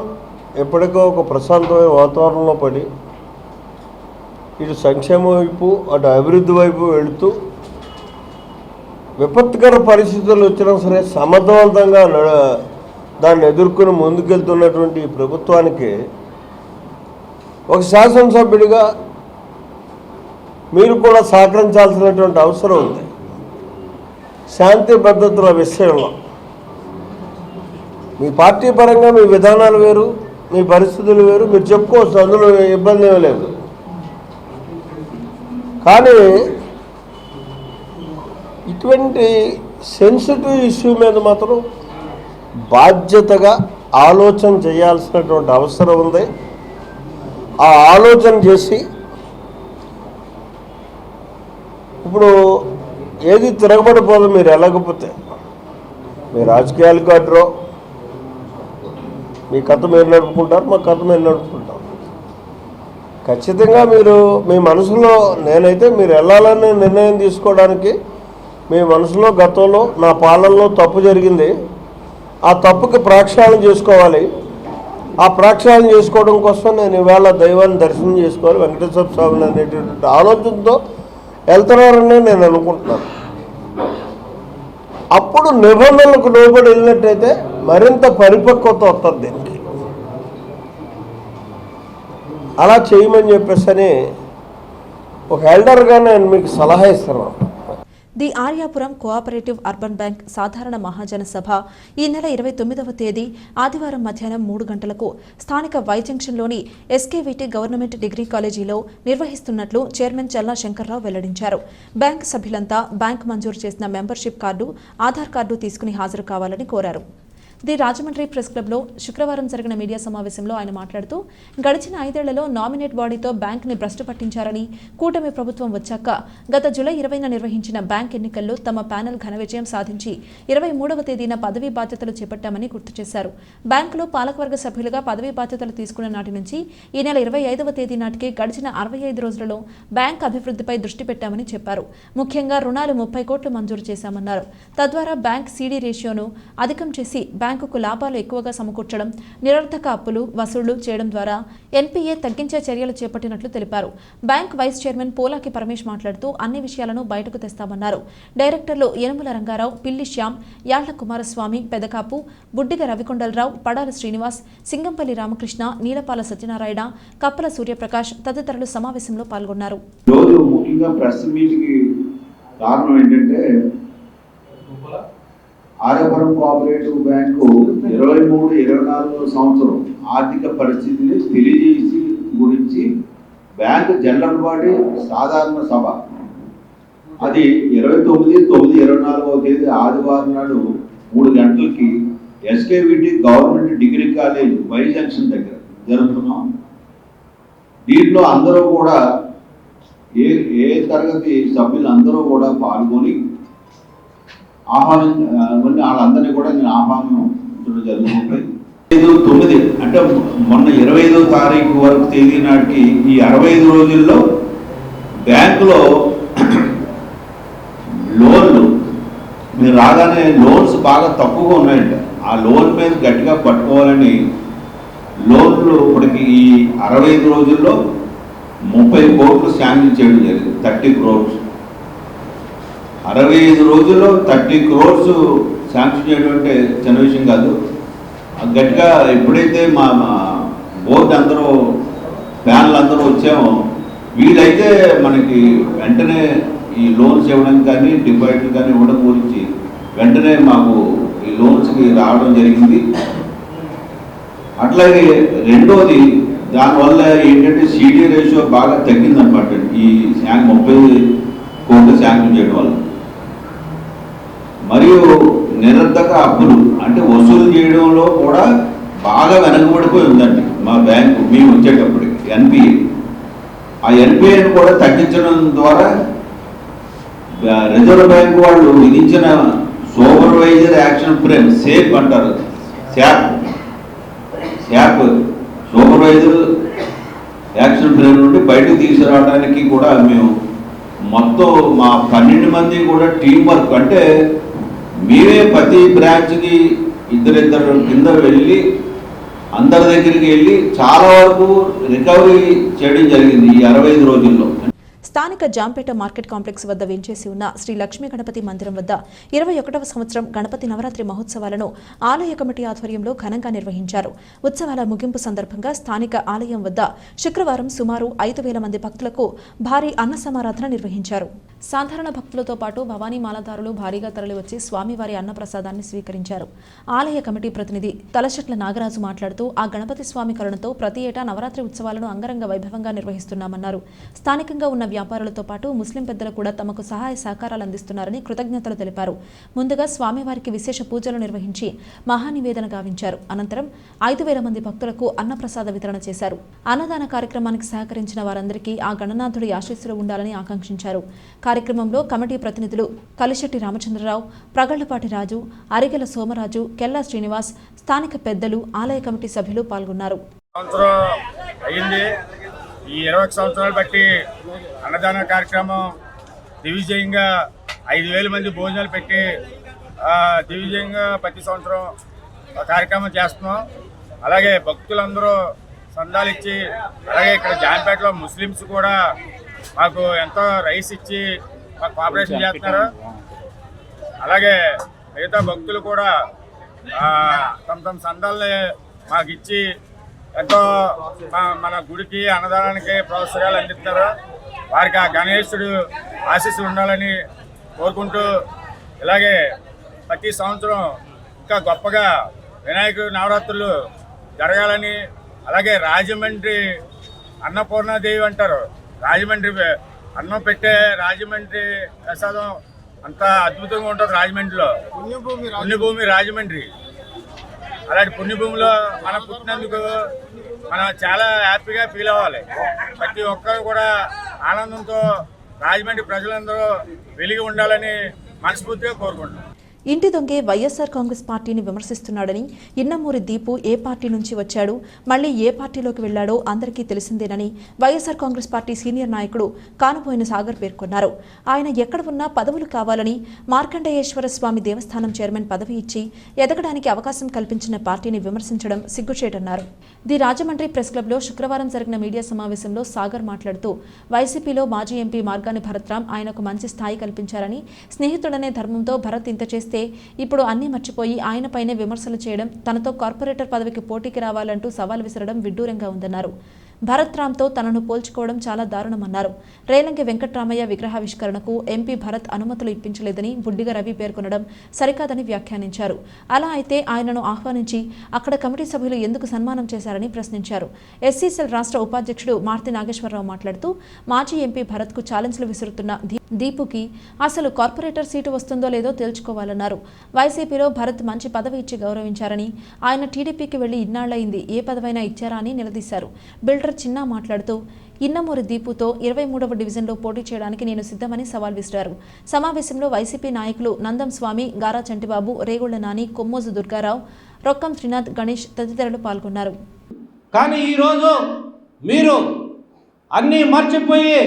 ఎప్పటికో ఒక ప్రశాంతమైన వాతావరణంలో పడి ఇటు సంక్షేమం వైపు అటు అభివృద్ధి వైపు వెళుతూ విపత్కర పరిస్థితులు వచ్చినా సరే సమర్థవంతంగా దాన్ని ఎదుర్కొని ముందుకెళ్తున్నటువంటి ఈ ప్రభుత్వానికి ఒక శాసనసభ్యుడిగా మీరు కూడా సహకరించాల్సినటువంటి అవసరం ఉంది. శాంతి భద్రతల విషయంలో మీ పార్టీ పరంగా మీ విధానాలు వేరు, మీ పరిస్థితులు వేరు, మీరు చెప్పుకోవచ్చు, అందులో ఇబ్బంది ఏమీ లేదు. కానీ ఇటువంటి సెన్సిటివ్ ఇష్యూ మీద మాత్రం బాధ్యతగా ఆలోచన చేయాల్సినటువంటి అవసరం ఉంది. ఆ ఆలోచన చేసి ఇప్పుడు ఏది తిరగబడిపోదు. మీరు వెళ్ళకపోతే మీ రాజకీయాలు కాటరో మీ కథ మీరు నడుపుకుంటారు, మా కథ మీరు నడుపుకుంటాం. ఖచ్చితంగా మీరు మీ మనసులో, నేనైతే మీరు వెళ్ళాలని నిర్ణయం తీసుకోవడానికి మీ మనసులో గతంలో నా పాలనలో తప్పు జరిగింది, ఆ తప్పుకి ప్రక్షాళన చేసుకోవాలి. ఆ ప్రక్షాళన చేసుకోవడం కోసం నేను ఇవాళ దైవాన్ని దర్శనం చేసుకోవాలి, వెంకటేశ్వర స్వామిని అనేటువంటి ఆలోచనతో వెళ్తున్నారని నేను అనుకుంటున్నాను. అప్పుడు నిబంధనలకు లోబడి వెళ్ళినట్టయితే మరింత పరిపక్వత వస్తుంది దీనికి. అలా చేయమని చెప్పేసి ఒక ఎల్డర్గా నేను మీకు సలహా ఇస్తున్నాను. The Aryapuram cooperative urban bank సాధారణ మహాజన సభ ఈ నెల 29వ తేదీ ఆదివారం మధ్యాహ్నం 3 గంటలకు స్థానిక వై జంక్షన్లోని ఎస్కేవిటి గవర్నమెంట్ డిగ్రీ కాలేజీలో నిర్వహిస్తున్నట్లు చైర్మన్ చల్లా శంకర్రావు వెల్లడించారు. బ్యాంక్ సభ్యులంతా బ్యాంక్ మంజూరు చేసిన మెంబర్షిప్ కార్డు, ఆధార్ కార్డు తీసుకుని హాజరు కావాలని కోరారు. ది రాజమండ్రి ప్రెస్ క్లబ్లో శుక్రవారం జరిగిన మీడియా సమావేశంలో ఆయన మాట్లాడుతూ, గడిచిన 5 ఏళ్లలో నామినేట్ బాడీతో బ్యాంక్ని భ్రష్టు పట్టించారని, కూటమి ప్రభుత్వం వచ్చాక గత జూలై 20న నిర్వహించిన బ్యాంక్ ఎన్నికల్లో తమ ప్యానెల్ ఘన విజయం సాధించి 23వ తేదీన పదవీ బాధ్యతలు చేపట్టామని గుర్తు చేశారు. బ్యాంకులో పాలకవర్గ సభ్యులుగా పదవీ బాధ్యతలు తీసుకున్న నాటి నుంచి ఈ నెల 25వ తేదీ నాటికి గడిచిన 65 రోజులలో బ్యాంక్ అభివృద్ధిపై దృష్టి పెట్టామని చెప్పారు. ముఖ్యంగా రుణాలు 30 కోట్లు మంజూరు చేశామన్నారు. తద్వారా బ్యాంక్ సీడీ రేషియోను అధికం చేసి బ్యాంకుకు లాభాలు ఎక్కువగా సమకూర్చడం, నిరర్థక అప్పులు వసూళ్లు చేయడం ద్వారా ఎన్పీఏ తగ్గించే చర్యలు చేపట్టినట్లు తెలిపారు. Bank vice chairman Polaki Paramesh మాట్లాడుతూ అన్ని విషయాలను బయటకు తెస్తామన్నారు. డైరెక్టర్లు యనుమల రంగారావు, పిల్లి శ్యామ్, యాళ్ల కుమారస్వామి, పెదకాపు, బుడ్డిగ రవికొండలరావు, పడాల శ్రీనివాస్, సింగంపల్లి రామకృష్ణ, నీలపాల సత్యనారాయణ, కప్పల సూర్యప్రకాష్ తదితరులు సమావేశంలో పాల్గొన్నారు. ఆర్యాపురం కోఆపరేటివ్ బ్యాంకు 23-24 సంవత్సరం ఆర్థిక పరిస్థితిని తెలియజేసి గురించి బ్యాంకు జనరల్ బాడీ సాధారణ సభ అది 29/9/24వ తేదీ ఆదివారం నాడు 3 గంటలకి SKVT government degree college Y junction దగ్గర జరుపుతున్నాం. దీంట్లో అందరూ కూడా ఏ తరగతి సభ్యులందరూ కూడా పాల్గొని వాళ్ళందరినీ కూడా నేను ఆహ్వానించడం జరుగుతుంది. 5/9 అంటే మొన్న 25వ తారీఖు వరకు తేదీ నాటికి ఈ 65 రోజుల్లో బ్యాంకులో లోన్లు మీరు రాగానే లోన్స్ బాగా తక్కువగా ఉన్నాయంట. ఆ లోన్ మీద గట్టిగా పట్టుకోవాలని లోన్లు ఇప్పటికి ఈ 65 రోజుల్లో 30 కోట్లు శాంక్షన్ చేయడం జరిగింది. 30 crores 65 రోజుల్లో 30 crores శాంక్షన్ చేయడం అంటే చిన్న విషయం కాదు. గట్టిగా ఎప్పుడైతే మా బోర్డు అందరూ ప్యానల్ అందరూ వచ్చామో వీళ్ళైతే మనకి వెంటనే ఈ లోన్స్ ఇవ్వడం కానీ డిపాజిట్లు కానీ ఇవ్వడం గురించి వెంటనే మాకు ఈ లోన్స్కి రావడం జరిగింది. అట్లాగే రెండోది దానివల్ల ఏంటంటే సీడీ రేషియో బాగా తగ్గిందనమాట. ఈ 30 కోట్లు శాంక్షన్ చేయడం వల్ల మరియు నిరర్థక అప్పులు అంటే వసూలు చేయడంలో కూడా బాగా వెనకబడిపోయి ఉందండి మా బ్యాంకు. మేము వచ్చేటప్పటికి ఎన్పిఏ ఆ ఎన్పిఏను కూడా తగ్గించడం ద్వారా రిజర్వ్ బ్యాంక్ వాళ్ళు విధించిన సూపర్వైజర్ యాక్షన్ ఫ్రేమ్ సేఫ్ అంటారు, శాప్ సూపర్వైజర్ యాక్సిడెంట్ ప్లేన్ నుండి బయటకు తీసుకురావడానికి కూడా మేము మొత్తం మా 12 మంది కూడా టీం వర్క్, అంటే మీరే ప్రతి బ్రాంచ్కి ఇద్దరిద్దరు కింద వెళ్ళి అందరి దగ్గరికి వెళ్ళి చాలా వరకు రికవరీ చేయడం జరిగింది ఈ 65 రోజుల్లో. స్థానిక జాంపేట మార్కెట్ కాంప్లెక్స్ వద్ద వేంచేసి ఉన్న శ్రీ లక్ష్మీ గణపతి మందిరం వద్ద 21వ సంవత్సరం గణపతి నవరాత్రి మహోత్సవాలను ఆలయ కమిటీ ఆధ్వర్యంలో ఘనంగా నిర్వహించారు. ఉత్సవాల ముగింపు సందర్భంగా స్థానిక ఆలయం వద్ద శుక్రవారం సుమారు 5,000 మంది భక్తులకు భారీ అన్న సమారాధన నిర్వహించారు. సాధారణ భక్తులతో పాటు భవానీ మాలధారులు భారీగా తరలివచ్చి స్వామివారి అన్నప్రసాదాన్ని స్వీకరించారు. ఆలయ కమిటీ ప్రతినిధి తలశెట్ల నాగరాజు మాట్లాడుతూ ఆ గణపతి స్వామి కరుణతో ప్రతి ఏటా నవరాత్రి ఉత్సవాలను అంగరంగ వైభవంగా నిర్వహిస్తున్నామన్నారు. స్థానికంగా ఉన్న వ్యాపారులతో పాటు ముస్లిం పెద్దలు కూడా తమకు సహాయ సహకారాలు అందిస్తున్నారని కృతజ్ఞతలు తెలిపారు. ముందుగా స్వామివారికి విశేష పూజలు నిర్వహించి మహానివేదన గావించారు. అనంతరం 5,000 మంది భక్తులకు అన్నప్రసాద వితరణ చేశారు. అన్నదాన కార్యక్రమానికి సహకరించిన వారందరికీ ఆ గణనాథుడి ఆశీస్సులు ఉండాలని ఆకాంక్షించారు. కార్యక్రమంలో కమిటీ ప్రతినిధులు కలిశెట్టి రామచంద్రరావు, ప్రగళ్లపాటి రాజు, అరిగెల సోమరాజు, కెల్లా శ్రీనివాస్, స్థానిక పెద్దలు, ఆలయ కమిటీ సభ్యులు పాల్గొన్నారు. ఈ 20 సంవత్సరాలు బట్టి అన్నదాన కార్యక్రమం దిగ్విజయంగా 5,000 మంది భోజనాలు పెట్టి దిగ్విజయంగా ప్రతి సంవత్సరం కార్యక్రమం చేస్తున్నాం. అలాగే భక్తులందరూ సందాలు ఇచ్చి, అలాగే ఇక్కడ జాంపేటలో ముస్లిమ్స్ కూడా మాకు ఎంతో రైస్ ఇచ్చి మాకు కోఆపరేషన్ చేస్తున్నారు. అలాగే మిగతా భక్తులు కూడా తమ సందాలని మాకు ఇచ్చి ఎంతో మన గుడికి అన్నదానానికి ప్రోత్సాహాలు అందిస్తారు. వారికి ఆ గణేశుడు ఆశీస్సులు ఉండాలని కోరుకుంటూ, ఇలాగే ప్రతి సంవత్సరం ఇంకా గొప్పగా వినాయకుడు నవరాత్రులు జరగాలని, అలాగే రాజమండ్రి అన్నపూర్ణాదేవి అంటారు, రాజమండ్రి అన్నం పెట్టే రాజమండ్రి ప్రసాదం అంత అద్భుతంగా ఉంటుంది. రాజమండ్రిలో పుణ్యభూమి రాజమండ్రి. అలాంటి పుణ్యభూమిలో మనం పుట్టినందుకు మనం చాలా హ్యాపీగా ఫీల్ అవ్వాలి. ప్రతి ఒక్కరు కూడా ఆనందంతో రాజమండ్రి ప్రజలందరూ వెలిగి ఉండాలని మనస్ఫూర్తిగా కోరుకుంటున్నాం. ఇంటి దొంగే వైఎస్ఆర్ కాంగ్రెస్ పార్టీని విమర్శిస్తున్నాడని, ఇన్నమూరి దీపు ఏ పార్టీ నుంచి వచ్చాడు, మళ్లీ ఏ పార్టీలోకి వెళ్లాడో అందరికీ తెలిసిందేనని వైఎస్ఆర్ కాంగ్రెస్ పార్టీ సీనియర్ నాయకుడు కానుపోయిన సాగర్ పేర్కొన్నారు. ఆయన ఎక్కడ ఉన్నా పదవులు కావాలని, మార్కండేయేశ్వర స్వామి దేవస్థానం చైర్మన్ పదవి ఇచ్చి ఎదగడానికి అవకాశం కల్పించిన పార్టీని విమర్శించడం సిగ్గుచేటన్నారు. ది రాజమండ్రి ప్రెస్ క్లబ్లో శుక్రవారం జరిగిన మీడియా సమావేశంలో సాగర్ మాట్లాడుతూ, వైసీపీలో మాజీ ఎంపీ మార్గాని భరత్రాం ఆయనకు మంచి స్థాయి కల్పించారని, స్నేహితుడనే ధర్మంతో భరత్ ఇంత చేస్తే ఇప్పుడు అన్నీ మర్చిపోయి ఆయనపైనే విమర్శలు చేయడం, తనతో కార్పొరేటర్ పదవికి పోటీకి రావాలంటూ సవాల్ విసరడం విడ్డూరంగా ఉందన్నారు. భరత్ రామ్తో తనను పోల్చుకోవడం చాలా దారుణమన్నారు. రేలంగి వెంకట్రామయ్య విగ్రహావిష్కరణకు ఎంపీ భరత్ అనుమతులు ఇప్పించలేదని బుడ్డిగ రవి పేర్కొనడం సరికాదని వ్యాఖ్యానించారు. అలా అయితే ఆయనను ఆహ్వానించి అక్కడ కమిటీ సభ్యులు ఎందుకు సన్మానం చేశారని ప్రశ్నించారు. ఎస్సీసెల్ రాష్ట్ర ఉపాధ్యక్షుడు మార్తి నాగేశ్వరరావు మాట్లాడుతూ, మాజీ ఎంపీ భరత్కు ఛాలెంజ్లు విసురుతున్న దీపుకి అసలు కార్పొరేటర్ సీటు వస్తుందో లేదో తేల్చుకోవాలన్నారు. వైసీపీలో భరత్ మంచి పదవి ఇచ్చి గౌరవించారని, ఆయన టీడీపీకి వెళ్లి ఇన్నాళ్లయింది, ఏ పదవైనా ఇచ్చారా అని నిలదీశారు. బిల్డర్ చిన్న మాట్లాడుతూ, ఇన్నమూరి దీపుతో 23వ డివిజన్లో పోటీ చేయడానికి నేను సిద్ధమని సవాల్ విసిరారు. సమావేశంలో వైసీపీ నాయకులు నందం స్వామి, గారా చంటిబాబు, రేగుళ్ల నాని, కొమ్మోజు దుర్గారావు, రొక్కం శ్రీనాథ్, గణేష్ తదితరులు పాల్గొన్నారు. కానీ ఈరోజు మీరు అన్నీ మర్చిపోయి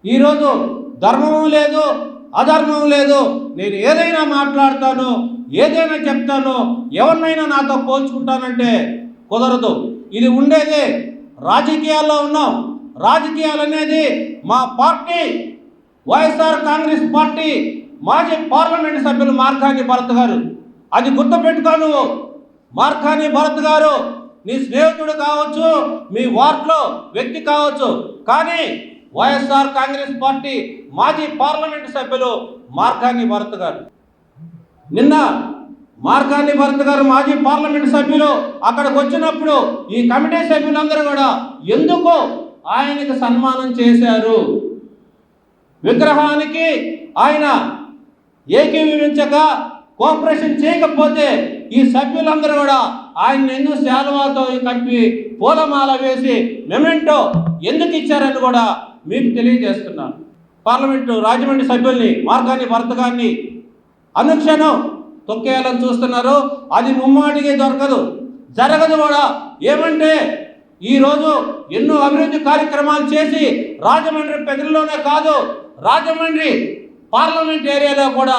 ఈరోజు ధర్మం లేదు, అధర్మం లేదు, నేను ఏదైనా మాట్లాడతాను, ఏదైనా చెప్తాను, ఎవరినైనా నాతో పోల్చుకుంటానంటే కుదరదు. ఇది ఉండేది రాజకీయాల్లో ఉన్నాం. రాజకీయాలు అనేది మా పార్టీ వైఎస్ఆర్ కాంగ్రెస్ పార్టీ మాజీ పార్లమెంట్ సభ్యులు మార్కాని భరత్ గారు, అది గుర్తుపెట్టుకో. నువ్వు మార్కాని భరత్ గారు నీ స్నేహితుడు కావచ్చు, మీ వార్డులో వ్యక్తి కావచ్చు, కానీ వైఎస్ఆర్ కాంగ్రెస్ పార్టీ మాజీ పార్లమెంట్ సభ్యులు మార్కాని భరత్ గారు. నిన్న మార్కాని భరత్ గారు మాజీ పార్లమెంట్ సభ్యులు అక్కడికి వచ్చినప్పుడు ఈ కమిటీ సభ్యులందరూ కూడా ఎందుకు ఆయనకు సన్మానం చేశారు? విగ్రహానికి ఆయన ఏకీభవించక కోఆపరేషన్ చేయకపోతే ఈ సభ్యులందరూ కూడా ఆయన ఎందుకు శాలువాతో కప్పి పూలమాల వేసి మెమెంటో ఎందుకు ఇచ్చారని కూడా మీకు తెలియజేస్తున్నాను. పార్లమెంటు రాజమండ్రి సభ్యుల్ని మార్గాని భరత్ గారిని అనుక్షణం తొక్కేయాలని చూస్తున్నారు. అది ముమ్మాటికి దొరకదు, జరగదు కూడా. ఏమంటే ఈరోజు ఎన్నో అభివృద్ధి కార్యక్రమాలు చేసి రాజమండ్రి పెదరిలోనే కాదు, రాజమండ్రి పార్లమెంట్ ఏరియాలో కూడా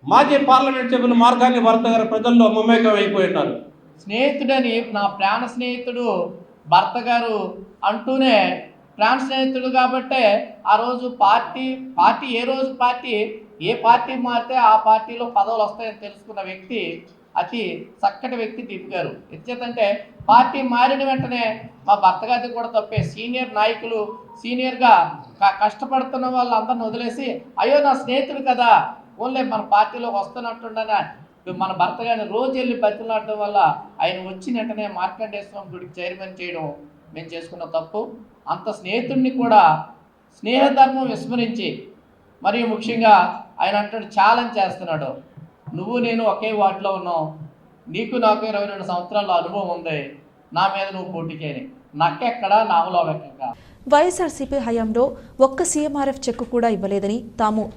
మాజీ పార్లమెంట్ సభ్యుల మార్గాన్ని భర్త గారు ప్రజల్లో మమేకం అయిపోయి ఉన్నారు. స్నేహితుడని నా ప్రాణ స్నేహితుడు భర్త గారు అంటూనే, ప్రాణ స్నేహితుడు కాబట్టే ఆ రోజు పార్టీ ఏ పార్టీ మారితే ఆ పార్టీలో పదవులు వస్తాయని తెలుసుకున్న వ్యక్తి, అతి చక్కటి వ్యక్తి దీప్ గారు. ఎందుకంటే పార్టీ మారిన వెంటనే మా భర్త గారిది కూడా తప్పే, సీనియర్ నాయకులు సీనియర్గా కష్టపడుతున్న వాళ్ళందరిని వదిలేసి, అయ్యో నా స్నేహితుడు కదా ఓన్లే మన పార్టీలోకి వస్తున్నట్టుండనా మన భర్త గారిని రోజు వెళ్ళి బతిలాడటం వల్ల ఆయన వచ్చిన వెంటనే మార్కండేశ్వరం గుడికి చైర్మన్ చేయడం మేము చేసుకున్న తప్పు. అంత స్నేహితుడిని కూడా స్నేహధర్మం విస్మరించి, మరియు ముఖ్యంగా ఆయన అంటాడు ఛాలెంజ్ చేస్తున్నాడు, నువ్వు నేను ఒకే వార్డులో ఉన్నావు, నీకు నాకు 22 సంవత్సరాల అనుభవం ఉంది, నా మీద నువ్వు పోటీ చేయని, నక్కెక్కడ నామలో వెక్క. వైఎస్ఆర్సీపీ హయాంలో ఒక్క సీఎంఆర్ఎఫ్ చెక్కు కూడా ఇవ్వలేదని,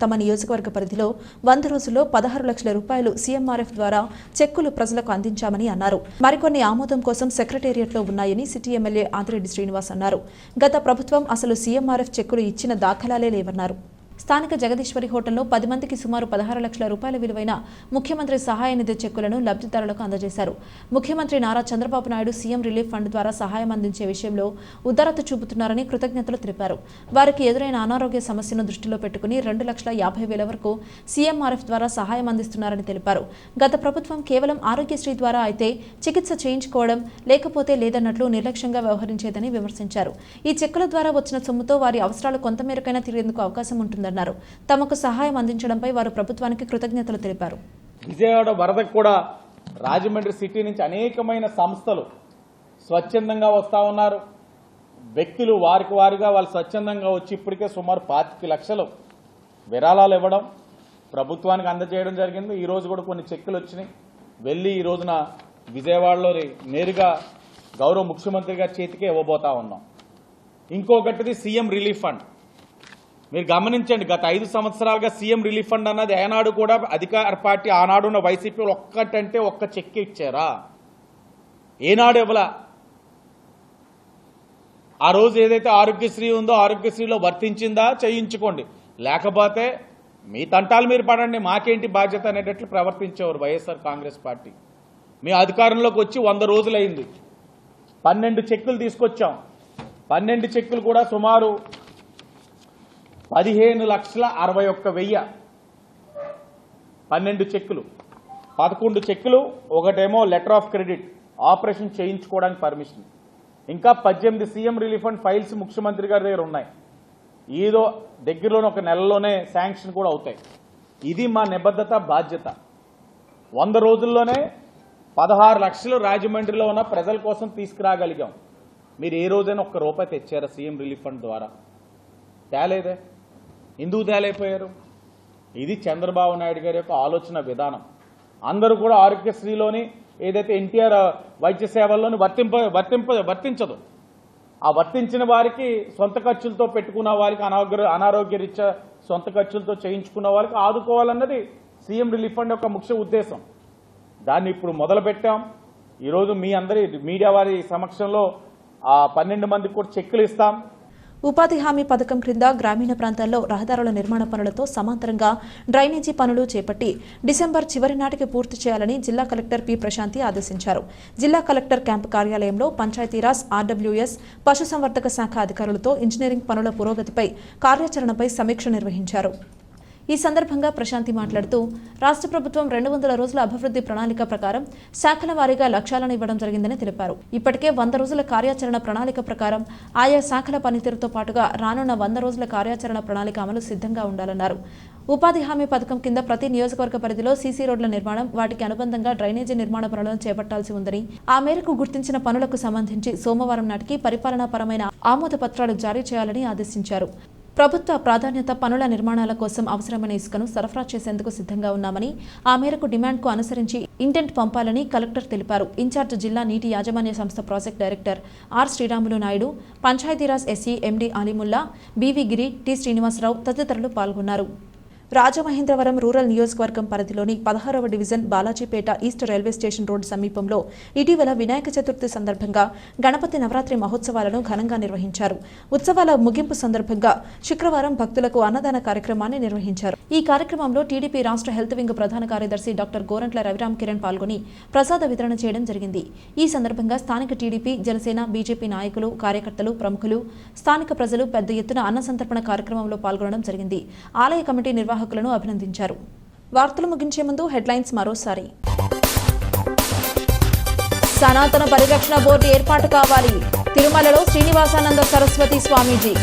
తమ నియోజకవర్గ పరిధిలో 100 రోజుల్లో 16 లక్షల రూపాయలు సీఎంఆర్ఎఫ్ ద్వారా చెక్కులు ప్రజలకు అందించామని అన్నారు. మరికొన్ని ఆమోదం కోసం సెక్రటేరియట్లో ఉన్నాయని సిటీ ఎమ్మెల్యే ఆదిరెడ్డి శ్రీనివాస్ అన్నారు. గత ప్రభుత్వం అసలు సీఎంఆర్ఎఫ్ చెక్కులు ఇచ్చిన దాఖలాలే లేవన్నారు. స్థానిక జగదీశ్వరి హోటల్లో 10 మందికి సుమారు 16 లక్షల రూపాయల విలువైన ముఖ్యమంత్రి సహాయ నిధి చెక్కులను లబ్ధిదారులకు అందజేశారు. ముఖ్యమంత్రి Nara Chandrababu Naidu CM relief fund ద్వారా సహాయం అందించే విషయంలో ఉదారత చూపుతున్నారని కృతజ్ఞతలు తెలిపారు. వారికి ఎదురైన అనారోగ్య సమస్యను దృష్టిలో పెట్టుకుని 2,50,000 వరకు సీఎంఆర్ఎఫ్ ద్వారా సహాయం అందిస్తున్నారని తెలిపారు. గత ప్రభుత్వం కేవలం ఆరోగ్యశ్రీ ద్వారా అయితే చికిత్స చేయించుకోవడం, లేకపోతే లేదన్నట్లు నిర్లక్ష్యంగా వ్యవహరించేదని విమర్శించారు. ఈ చెక్కుల ద్వారా వచ్చిన సొమ్ముతో వారి అవసరాలు కొంతమేరకైనా తీరేందుకు అవకాశం ఉంటుంది. తమకు సహాయం అందించడంపై వారు ప్రభుత్వానికి కృతజ్ఞతలు తెలిపారు. విజయవాడ వరదకు కూడా రాజమండ్రి సిటీ నుంచి అనేకమైన సంస్థలు స్వచ్ఛందంగా వస్తూ ఉన్నారు. వ్యక్తులు వారిగా వాళ్ళు స్వచ్ఛందంగా వచ్చి ఇప్పటికే సుమారు 25 లక్షలు విరాళాలు ఇవ్వడం, ప్రభుత్వానికి అందజేయడం జరిగింది. ఈ రోజు కూడా కొన్ని చెక్కులు వచ్చినాయి. వెళ్ళి ఈ రోజున విజయవాడలో నేరుగా గౌరవ ముఖ్యమంత్రి గారి చేతికే ఇవ్వబోతా ఉన్నాం. ఇంకొకటిది సీఎం రిలీఫ్ ఫండ్. మీరు గమనించండి, గత 5 సంవత్సరాలుగా సీఎం రిలీఫ్ ఫండ్ అన్నది ఏనాడు కూడా అధికార పార్టీ ఆనాడున్న వైసీపీ ఒక్కటంటే ఒక్క చెక్ ఇచ్చారా? ఏనాడు ఇవ్వలా. ఆ రోజు ఏదైతే ఆరోగ్యశ్రీ ఉందో ఆరోగ్యశ్రీలో వర్తించిందా చేయించుకోండి, లేకపోతే మీ తంటాలు మీరు పడండి, మాకేంటి బాధ్యత అనేటట్లు ప్రవర్తించేవారు వైఎస్ఆర్ కాంగ్రెస్ పార్టీ. మీ అధికారంలోకి వచ్చి 100 రోజులైంది. 12 చెక్కులు తీసుకొచ్చాం. 12 చెక్కులు కూడా సుమారు 15,61,000. 12 చెక్కులు, 11 చెక్కులు, ఒకటేమో లెటర్ ఆఫ్ క్రెడిట్ ఆపరేషన్ చేయించుకోవడానికి పర్మిషన్. ఇంకా 18 సీఎం రిలీఫ్ ఫండ్ ఫైల్స్ ముఖ్యమంత్రి గారి దగ్గర ఉన్నాయి. ఏదో దగ్గరలోనే ఒక నెలలోనే శాంక్షన్ కూడా అవుతాయి. ఇది మా నిబద్ధత, బాధ్యత. 100 రోజుల్లోనే 16 లక్షలు రాజమండ్రిలో ఉన్న ప్రజల కోసం తీసుకురాగలిగాం. మీరు ఏ రోజైనా ఒక్క రూపాయి తెచ్చారా సీఎం రిలీఫ్ ఫండ్ ద్వారా? తేలేదే. ఎందుకు తేలైపోయారు? ఇది చంద్రబాబు నాయుడు గారి యొక్క ఆలోచన విధానం. అందరూ కూడా ఆరోగ్యశ్రీలోని ఏదైతే ఎన్టీఆర్ వైద్య సేవల్లోని వర్తించదు. ఆ వర్తించిన వారికి సొంత ఖర్చులతో పెట్టుకున్న వారికి అనారోగ్య రీత్యా సొంత ఖర్చులతో చేయించుకున్న వారికి ఆదుకోవాలన్నది సీఎం రిలీఫ్ ఫండ్ యొక్క ముఖ్య ఉద్దేశం. దాన్ని ఇప్పుడు మొదలుపెట్టాం. ఈరోజు మీ అందరి మీడియా వారి సమక్షంలో ఆ 12 మందికి కూడా చెక్కులు ఇస్తాం. ఉపాధి హామీ పథకం క్రింద గ్రామీణ ప్రాంతాల్లో రహదారుల నిర్మాణ పనులతో సమాంతరంగా డ్రైనేజీ పనులు చేపట్టి డిసెంబర్ చివరి నాటికి పూర్తి చేయాలని జిల్లా కలెక్టర్ పి ప్రశాంతి ఆదేశించారు. జిల్లా కలెక్టర్ క్యాంపు కార్యాలయంలో పంచాయతీరాజ్, ఆర్డబ్ల్యూఎస్, పశుసంవర్ధక శాఖ అధికారులతో ఇంజనీరింగ్ పనుల పురోగతిపై కార్యాచరణపై సమీక్ష నిర్వహించారు. ఈ సందర్భంగా ప్రశాంతి మాట్లాడుతూ రాష్ట్ర ప్రభుత్వం 200 రోజుల అభివృద్ధి ప్రణాళిక ప్రకారం శాఖల వారీగా లక్ష్యాలను ఇవ్వడం జరిగిందని తెలిపారు. ఇప్పటికే 100 రోజుల కార్యాచరణ ప్రణాళిక ప్రకారం ఆయా శాఖల పనితీరుతో పాటుగా రానున్న 100 రోజుల కార్యాచరణ ప్రణాళిక అమలు సిద్ధంగా ఉండాలన్నారు. ఉపాధి హామీ పథకం కింద ప్రతి నియోజకవర్గ పరిధిలో సీసీ రోడ్ల నిర్మాణం, వాటికి అనుబంధంగా డ్రైనేజీ నిర్మాణ పనులను చేపట్టాల్సి ఉందని, ఆ మేరకు గుర్తించిన పనులకు సంబంధించి సోమవారం నాటికి పరిపాలనాపరమైన ఆమోద పత్రాలు జారీ చేయాలని ఆదేశించారు. ప్రభుత్వ ప్రాధాన్యత పనుల నిర్మాణాల కోసం అవసరమైన ఇసుకను సరఫరా చేసేందుకు సిద్ధంగా ఉన్నామని, ఆ మేరకు డిమాండ్కు అనుసరించి ఇంటెంట్ పంపాలని కలెక్టర్ తెలిపారు. ఇన్ఛార్జ్ జిల్లా నీటి యాజమాన్య సంస్థ project director R Sriramulu Naidu, Panchayati Raj SC MD Alimulla, BV Giri, T Srinivasarao తదితరులు పాల్గొన్నారు. రాజమహేంద్రవరం రూరల్ నియోజకవర్గం పరిధిలోని 16వ division Balajipeta east railway station road సమీపంలో ఇటీవల వినాయక చతుర్థి సందర్భంగా గణపతి నవరాత్రి మహోత్సవాలను ఘనంగా నిర్వహించారు. ఉత్సవాల ముగింపు సందర్భంగా శుక్రవారం భక్తులకు అన్నదాన కార్యక్రమాన్ని నిర్వహించారు. ఈ కార్యక్రమంలో టీడీపీ రాష్ట్ర హెల్త్ వింగ్ ప్రధాన కార్యదర్శి డాక్టర్ గోరంట్ల రవిరామ్ కిరణ్ పాల్గొని ప్రసాద వితరణ చేయడం జరిగింది. ఈ సందర్భంగా స్థానిక టీడీపీ, జనసేన, బీజేపీ నాయకులు, కార్యకర్తలు, ప్రముఖులు, స్థానిక ప్రజలు పెద్ద ఎత్తున అన్న సంతర్పణ కార్యక్రమంలో పాల్గొనడం జరిగింది. ఆలయ కమిటీ నిర్వాహకులను అభినందించారు. వార్తలు ముగించే ముందు హెడ్లైన్స్ మరోసారి. సనాతన పరిరక్షణ బోర్డు ఏర్పాటు కావాలి. తిరుమలలో శ్రీనివాసానంద సరస్వతి స్వామీజీ.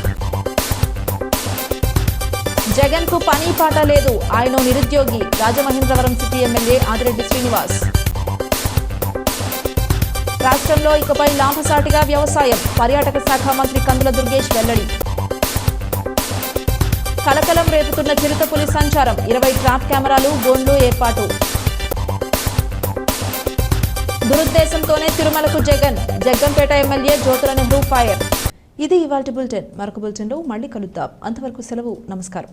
జగన్ కు పని పాట లేదు, ఆయన నిరుద్యోగి. Rajamahendravaram city MLA Adireddy Srinivas. రాష్ట్రంలో ఇకపై లాభసాటిగా వ్యవసాయం. పర్యాటక శాఖ మంత్రి కందుల దుర్గేష్ వెల్లడి. కలకలం రేపుతున్న చిరుతపులి సంచారం. 20 ట్రాప్ కెమెరాలు, బోన్లు ఏర్పాటు. దురుద్దేశంతోనే తిరుమలకు జగన్. Jaggampeta MLA Jyothula Nehru fire. ఇది ఇవాల్టి బులెటిన్. మరొక బులెటిన్లో మళ్ళీ కలుద్దాం. అంతవరకు సెలవు. నమస్కారం.